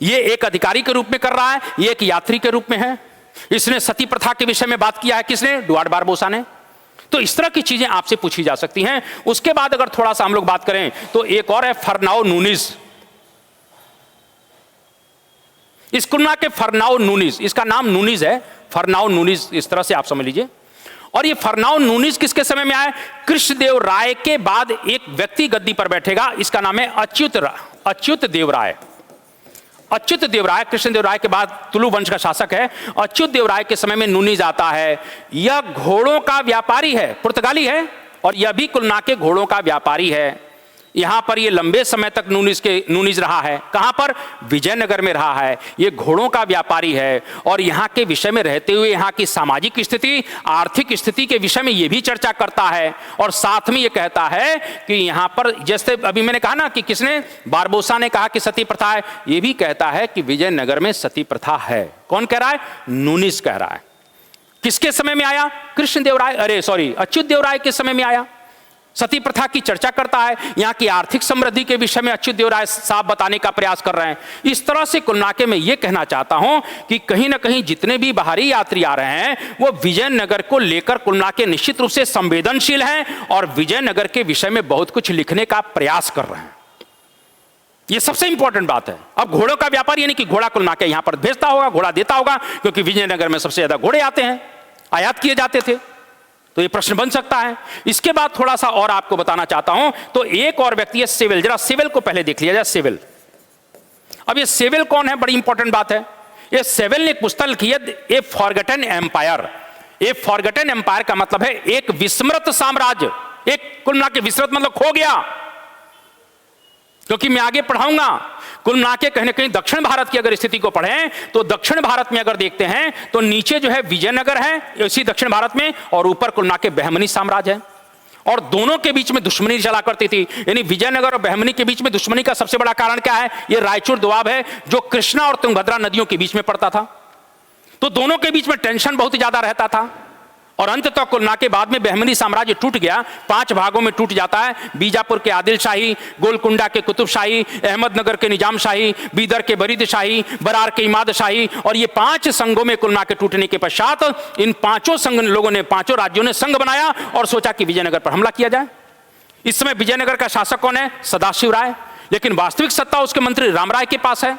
ये एक अधिकारी के रूप में कर रहा है, ये एक यात्री के रूप में है। इसने सती प्रथा के विषय में बात किया है, किसने? डुआर्ट बारबोसा ने। तो इस तरह की चीजें आपसे पूछी जा सकती हैं। उसके बाद अगर थोड़ा सा हम लोग बात करें तो एक और है फर्नाओ नूनिज। इस कुलना के फर्नाओ नूनिज, इसका नाम नूनिज है, फर्नाओ नूनिज, इस तरह से आप समझ लीजिए। और ये फर्नाओ नूनिज किसके समय में आया? कृष्णदेव राय के बाद एक व्यक्ति गद्दी पर बैठेगा, इसका नाम है अच्युत देव राय। अच्युत देव राय कृष्णदेव राय के बाद तुलु वंश का शासक है। अच्युत देव राय के समय में नूनिज आता है। यह घोड़ों का व्यापारी है, पुर्तगाली है, और यह भी कुल मिला के घोड़ों का व्यापारी है। यहां पर यह लंबे समय तक नूनिज रहा है। कहां पर? विजयनगर में रहा है। यह घोड़ों का व्यापारी है और यहां के विषय में रहते हुए यहां की सामाजिक स्थिति, आर्थिक स्थिति के विषय में यह भी चर्चा करता है। और साथ में यह कहता है कि यहां पर, जैसे अभी मैंने कहा ना कि किसने, बारबोसा ने कहा कि सती प्रथा है, यह भी कहता है कि विजयनगर में सती प्रथा है। कौन कह रहा है? नूनिज कह रहा है। किसके समय में आया? कृष्णदेव राय, अच्युत देव राय के समय में आया। सती प्रथा की चर्चा करता है। यहां की आर्थिक समृद्धि के विषय में अच्युत देव राय साफ बताने का प्रयास कर रहे हैं। इस तरह से कुल मिला के मैं ये कहना चाहता हूं कि कहीं ना कहीं जितने भी बाहरी यात्री आ रहे हैं वो विजयनगर को लेकर कुल मिला के निश्चित रूप से संवेदनशील हैं और विजयनगर के विषय में बहुत कुछ लिखने का प्रयास कर रहे हैं। ये सबसे इंपॉर्टेंट बात है। अब घोड़ों का व्यापार यानी कि घोड़ा कुल मिला के यहां पर भेजता होगा, घोड़ा देता होगा, क्योंकि विजयनगर में सबसे ज्यादा घोड़े आते हैं, आयात किए जाते थे। तो ये प्रश्न बन सकता है। इसके बाद थोड़ा सा और आपको बताना चाहता हूं। तो एक और व्यक्ति है सेविल। जरा सेविल को पहले देख लिया जाए। सेविल, अब ये सेविल कौन है? बड़ी इंपॉर्टेंट बात है। ये सेविल ने एक पुस्तक लिखी है, ए फॉरगटन एम्पायर। ए फॉरगटन एम्पायर का मतलब है एक विस्मृत साम्राज्य। एक कुल मिला के विस्मृत मतलब खो गया, क्योंकि मैं आगे पढ़ाऊंगा। कुल मिला के कहीं ना कहीं दक्षिण भारत की अगर स्थिति को पढ़ें तो दक्षिण भारत में अगर देखते हैं तो नीचे जो है विजयनगर है इसी दक्षिण भारत में, और ऊपर कुल मिला के बहमनी साम्राज्य है। और दोनों के बीच में दुश्मनी चला करती थी। यानी विजयनगर और बहमनी के बीच में दुश्मनी का सबसे बड़ा कारण क्या है? यह रायचूर दोआब है, जो कृष्णा और तुंगभद्रा नदियों के बीच में पड़ता था। तो दोनों के बीच में टेंशन बहुत ज्यादा रहता था। और अंततः कुल मिला के बाद में बहमनी साम्राज्य टूट गया, 5 भागों में टूट जाता है। बीजापुर के आदिल शाही, गोलकुंडा के कुतुब शाही, अहमदनगर के निजाम शाही, बीदर के बरीद शाही, बरार के इमाद शाही, और ये 5 संघों में कुल मिला के टूटने के पश्चात इन 5 संघ लोगों ने, 5 राज्यों ने संघ बनाया और सोचा कि विजयनगर पर हमला किया जाए। इस समय विजयनगर का शासक कौन है? सदाशिव राय, लेकिन वास्तविक सत्ता उसके मंत्री रामराय के पास है।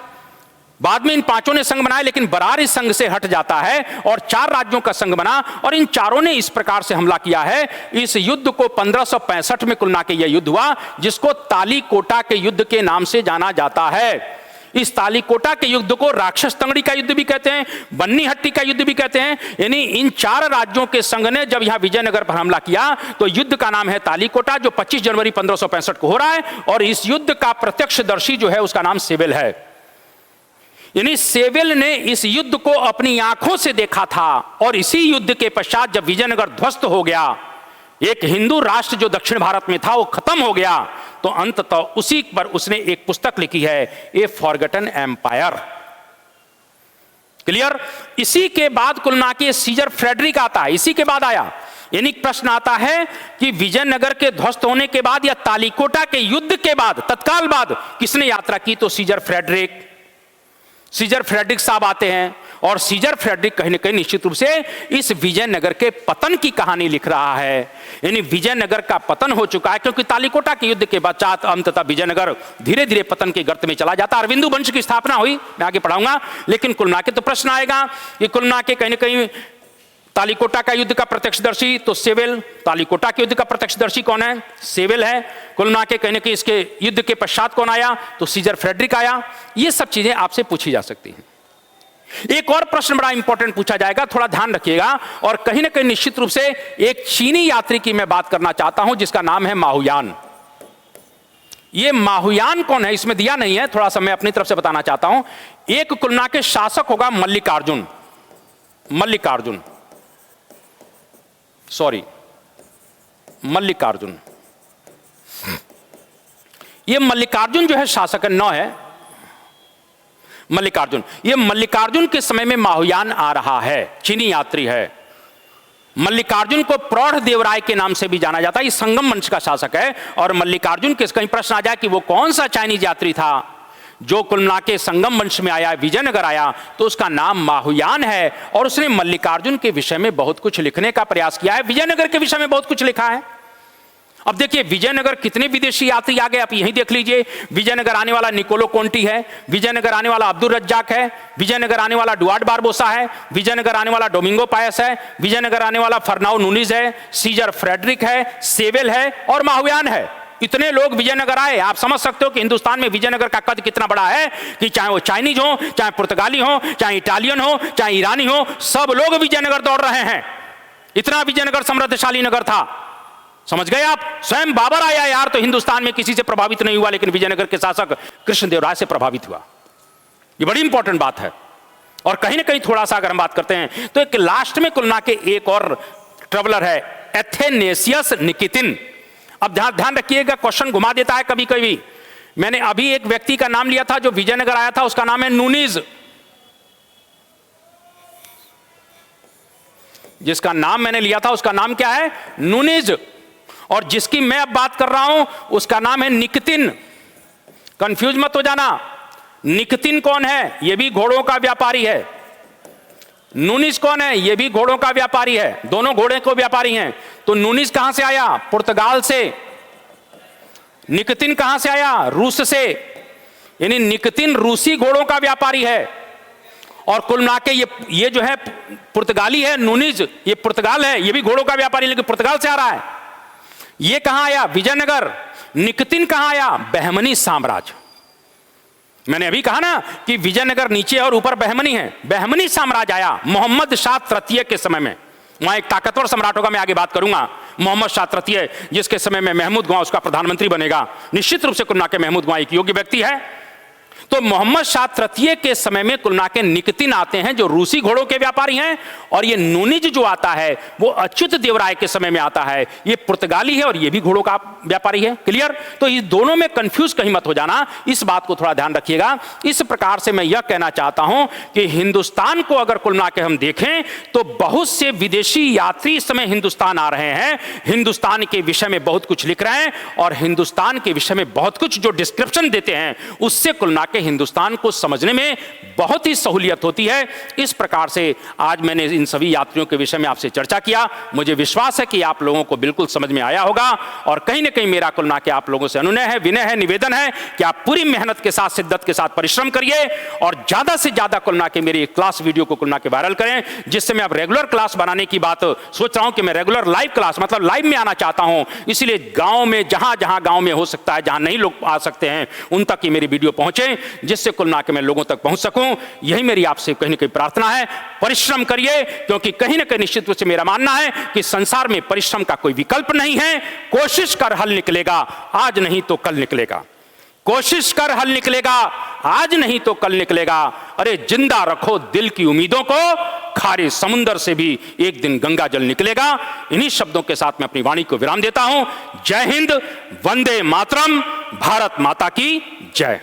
बाद में इन 5 ने संघ बनाया, लेकिन बरार इस संघ से हट जाता है और 4 राज्यों का संघ बना, और इन चारों ने इस प्रकार से हमला किया है। इस युद्ध को 1565 में कुल मिला के यह युद्ध हुआ, जिसको तालीकोटा के युद्ध के नाम से जाना जाता है। इस तालीकोटा के युद्ध को राक्षस तंगड़ी का युद्ध भी कहते हैं, बन्नी हट्टी का युद्ध भी कहते हैं। यानी इन 4 राज्यों के संघ ने जब यहां विजयनगर पर हमला किया तो युद्ध का नाम है तालीकोटा, जो 25 जनवरी 1565 को हो रहा है। और इस युद्ध का प्रत्यक्षदर्शी जो है उसका नाम सेवेल है। यानी सेवेल ने इस युद्ध को अपनी आंखों से देखा था, और इसी युद्ध के पश्चात जब विजयनगर ध्वस्त हो गया, एक हिंदू राष्ट्र जो दक्षिण भारत में था वो खत्म हो गया, तो अंततः उसी पर उसने एक पुस्तक लिखी है, ए फॉरगटन एम्पायर। क्लियर? इसी के बाद कुल मिला के सीजर फ्रेडरिक आता है, इसी के बाद आया। यानी प्रश्न आता है कि विजयनगर के ध्वस्त होने के बाद या तालीकोटा के युद्ध के बाद, तत्काल बाद किसने यात्रा की? तो सीजर फ्रेडरिक साहब आते हैं, और सीजर फ्रेडरिक कहीं न कहीं निश्चित रूप से इस विजयनगर के पतन की कहानी लिख रहा है। यानी विजयनगर का पतन हो चुका है, क्योंकि तालीकोटा के युद्ध के पश्चात अंततः विजयनगर धीरे धीरे पतन के गर्त में चला जाता है। अरविंदु वंश की स्थापना हुई, मैं आगे पढ़ाऊंगा। लेकिन कुल मिला के तो प्रश्न आएगा कि कुल मिला के कहीं न कहीं तालीकोटा का युद्ध का प्रत्यक्षदर्शी तो सेवेल, तालीकोटा के युद्ध का प्रत्यक्षदर्शी कौन है? सेवेल है। कुल मिला के कहीं न कहीं इसके युद्ध के पश्चात कौन आया? तो सीजर फ्रेडरिक आया। ये सब चीजें आपसे पूछी जा सकती हैं। एक और प्रश्न बड़ा इंपॉर्टेंट पूछा जाएगा, थोड़ा ध्यान रखिएगा, और कहीं ना कहीं निश्चित रूप से एक चीनी यात्री की मैं बात करना चाहता हूं, जिसका नाम है माहुयान। ये माहुयान कौन है इसमें दिया नहीं है, थोड़ा सा मैं अपनी तरफ से बताना चाहता हूं। एक कुल मिला के शासक होगा मल्लिकार्जुन, ये मल्लिकार्जुन जो है शासक 9 है। मल्लिकार्जुन, ये मल्लिकार्जुन के समय में माहुयान आ रहा है, चीनी यात्री है। मल्लिकार्जुन को प्रौढ़ देवराय के नाम से भी जाना जाता है, ये संगम वंश का शासक है। और मल्लिकार्जुन के कहीं प्रश्न आ जाए कि वो कौन सा चाइनीज यात्री था जो कुल मिला के संगम वंश में आया, विजयनगर आया, तो उसका नाम माहुयान है। और उसने मल्लिकार्जुन के विषय में बहुत कुछ लिखने का प्रयास किया है, विजयनगर के विषय में बहुत कुछ लिखा है। अब देखिए विजयनगर कितने विदेशी यात्री आ गए, आप यहीं देख लीजिए। विजयनगर आने वाला निकोलो कोंटी है, विजयनगर आने वाला अब्दुल रज्जाक है, विजयनगर आने वाला डुआर्ट बारबोसा है, विजयनगर आने वाला डोमिंगो पायस है, विजयनगर आने वाला फर्नाओ नूनीज है, सीजर फ्रेडरिक है, सेवेल है और माहुयान है। इतने लोग विजयनगर आए। आप समझ सकते हो कि हिंदुस्तान में विजयनगर का कद कितना बड़ा है, कि चाहे वो चाइनीज हो, चाहे पुर्तगाली हो, चाहे इटालियन हो, चाहे ईरानी हो, सब लोग विजयनगर दौड़ रहे हैं। इतना विजयनगर समृद्धशाली नगर था। समझ गए आप? स्वयं बाबर आया यार, तो हिंदुस्तान में किसी से प्रभावित नहीं हुआ, लेकिन विजयनगर के शासक कृष्णदेवराय से प्रभावित हुआ। ये बड़ी इंपॉर्टेंट बात है। और कहीं ना कहीं थोड़ा सा अगर हम बात करते हैं तो एक लास्ट में कुल मिला के एक और ट्रैवलर है, एथेनेसियस निकितिन। अब ध्यान रखिएगा, क्वेश्चन घुमा देता है कभी कभी। मैंने अभी एक व्यक्ति का नाम लिया था जो विजयनगर आया था, उसका नाम है नूनीज। जिसका नाम मैंने लिया था उसका नाम क्या है? नूनीज। और जिसकी मैं अब बात कर रहा हूं उसका नाम है निकितिन। कंफ्यूज मत हो जाना। निकितिन कौन है? यह भी घोड़ों का व्यापारी है। नूनीज कौन है? यह भी घोड़ों का व्यापारी है। दोनों घोड़े को व्यापारी हैं। तो नूनीज कहां से आया? पुर्तगाल से। निकितिन कहां से आया? रूस से। यानी निकितिन रूसी घोड़ों का व्यापारी है। और कुल मिला के ये जो है पुर्तगाली है, नूनीज, ये पुर्तगाल है, ये भी घोड़ों का व्यापारी, लेकिन पुर्तगाल से आ रहा है। ये कहां आया? विजयनगर। निकितिन कहां आया? बहमनी साम्राज्य। मैंने अभी कहा ना कि विजयनगर नीचे और ऊपर बहमनी है। बहमनी साम्राज्य आया मोहम्मद शाह तृतीय के समय में। वहां एक ताकतवर सम्राट होगा, मैं आगे बात करूंगा। मोहम्मद शाह तृतीय, जिसके समय में महमूद गौं उसका प्रधानमंत्री बनेगा। निश्चित रूप से कुल मिला के महमूद गौं एक योग्य व्यक्ति है। तो मोहम्मद शाह तृतीय के समय में कुल मिला के निकतिन आते हैं जो रूसी घोड़ों के व्यापारी हैं, और ये नूनिज जो आता है वो अच्युत देवराय के समय में आता है, ये पुर्तगाली है और ये भी घोड़ों का व्यापारी है। क्लियर? तो इस दोनों में कंफ्यूज कहीं मत हो जाना, इस बात को थोड़ा ध्यान रखिएगा। इस प्रकार से मैं यह कहना चाहता हूं कि हिंदुस्तान को अगर कुल मिला के हम देखें तो बहुत से विदेशी यात्री इस समय हिंदुस्तान आ रहे हैं, हिंदुस्तान के विषय में बहुत कुछ लिख रहे हैं और हिंदुस्तान के विषय में बहुत कुछ जो डिस्क्रिप्शन देते हैं उससे कुल मिला के हिंदुस्तान को समझने में बहुत ही सहूलियत होती है। इस प्रकार से आज मैंने इन सभी यात्रियों के विषय में आपसे चर्चा किया। मुझे विश्वास है कि आप लोगों को बिल्कुल समझ में आया होगा, और कहीं ना कहीं मेरा कुल मिला के आप लोगों से अनुनय है, विनय है, निवेदन है कि आप पूरी मेहनत के साथ, शिद्दत के साथ परिश्रम करिए और ज्यादा से ज्यादा कुल मिला के मेरी क्लास वीडियो को कुल मिला के वायरल करें, जिससे मैं अब रेगुलर क्लास बनाने की बात सोच रहा हूं कि मैं रेगुलर लाइव क्लास मतलब लाइव में आना चाहता हूं। इसीलिए गांव में जहां जहां गांव में हो सकता है, जहां नहीं लोग आ सकते हैं, उन तक ये मेरी वीडियो पहुंचे, जिससे कुल मिला के मैं लोगों तक पहुंच सकूं। यही मेरी आपसे कहीं ना कहीं प्रार्थना है। परिश्रम करिए, क्योंकि कहीं ना कहीं निश्चित रूप से मेरा मानना है कि संसार में परिश्रम का कोई विकल्प नहीं है। कोशिश कर हल निकलेगा, आज नहीं तो कल निकलेगा। कोशिश कर हल निकलेगा, आज नहीं तो कल निकलेगा। अरे जिंदा रखो दिल की उम्मीदों को, खारे समुंदर से भी एक दिन गंगा जल निकलेगा। इन्हीं शब्दों के साथ मैं अपनी वाणी को विराम देता हूं। जय हिंद, वंदे मातरम, भारत माता की जय।